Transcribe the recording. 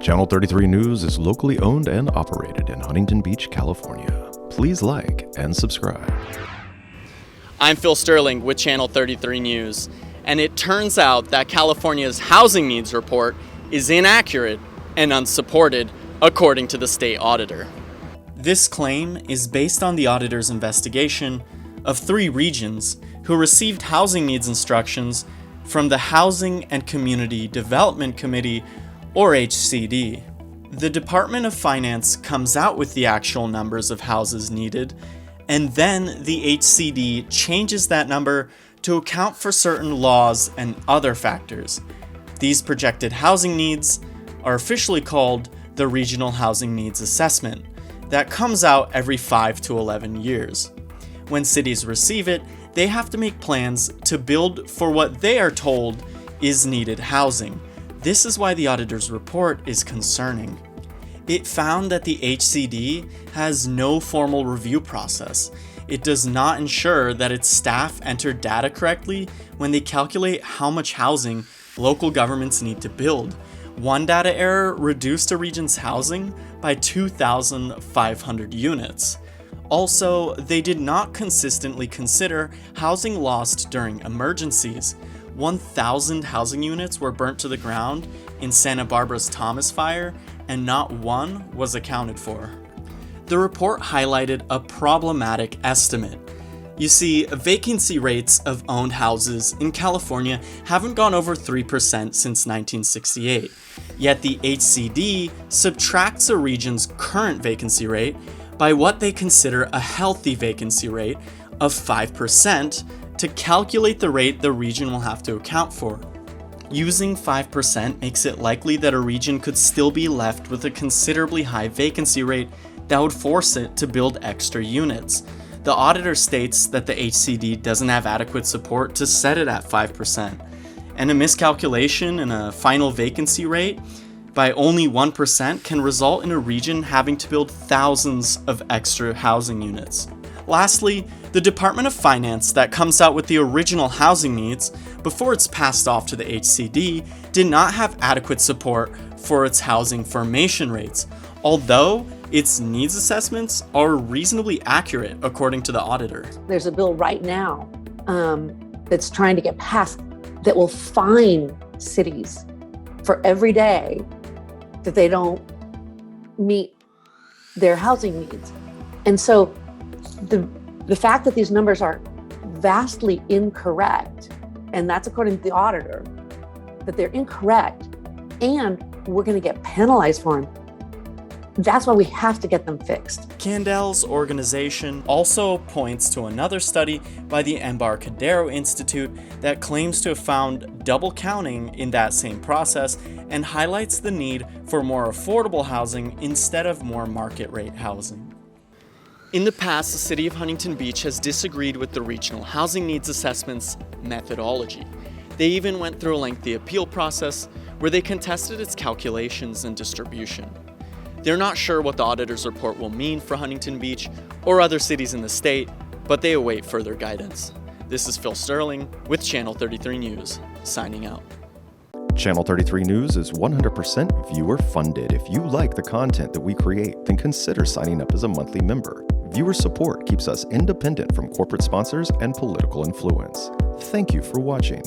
Channel 33 News is locally owned and operated in Huntington Beach, California. Please like and subscribe. I'm Phil Sterling with Channel 33 News, and it turns out that California's housing needs report is inaccurate and unsupported, according to the state auditor. This claim is based on the auditor's investigation of 3 regions who received housing needs instructions from the Housing and Community Development Committee, or HCD. The Department of Finance comes out with the actual numbers of houses needed, and then the HCD changes that number to account for certain laws and other factors. These projected housing needs are officially called the Regional Housing Needs Assessment, that comes out every 5 to 11 years. When cities receive it, they have to make plans to build for what they are told is needed housing. This is why the auditor's report is concerning. It found that the HCD has no formal review process. It does not ensure that its staff enter data correctly when they calculate how much housing local governments need to build. One data error reduced a region's housing by 2,500 units. Also, they did not consistently consider housing lost during emergencies. 1,000 housing units were burnt to the ground in Santa Barbara's Thomas Fire, and not one was accounted for. The report highlighted a problematic estimate. You see, vacancy rates of owned houses in California haven't gone over 3% since 1968, yet the HCD subtracts a region's current vacancy rate by what they consider a healthy vacancy rate of 5% to calculate the rate the region will have to account for. Using 5% makes it likely that a region could still be left with a considerably high vacancy rate that would force it to build extra units. The auditor states that the HCD doesn't have adequate support to set it at 5%, and a miscalculation in a final vacancy rate by only 1% can result in a region having to build thousands of extra housing units. Lastly, the Department of Finance that comes out with the original housing needs before it's passed off to the HCD did not have adequate support for its housing formation rates, although its needs assessments are reasonably accurate according to the auditor. There's a bill right now that's trying to get passed that will fine cities for every day that they don't meet their housing needs. And so the fact that these numbers are vastly incorrect, and that's according to the auditor, that they're incorrect and we're going to get penalized for them, that's why we have to get them fixed. Candel's organization also points to another study by the Embarcadero Institute that claims to have found double counting in that same process and highlights the need for more affordable housing instead of more market rate housing. In the past, the city of Huntington Beach has disagreed with the Regional Housing Needs Assessment's methodology. They even went through a lengthy appeal process where they contested its calculations and distribution. They're not sure what the auditor's report will mean for Huntington Beach or other cities in the state, but they await further guidance. This is Phil Sterling with Channel 33 News, signing out. Channel 33 News is 100% viewer funded. If you like the content that we create, then consider signing up as a monthly member. Viewer support keeps us independent from corporate sponsors and political influence. Thank you for watching.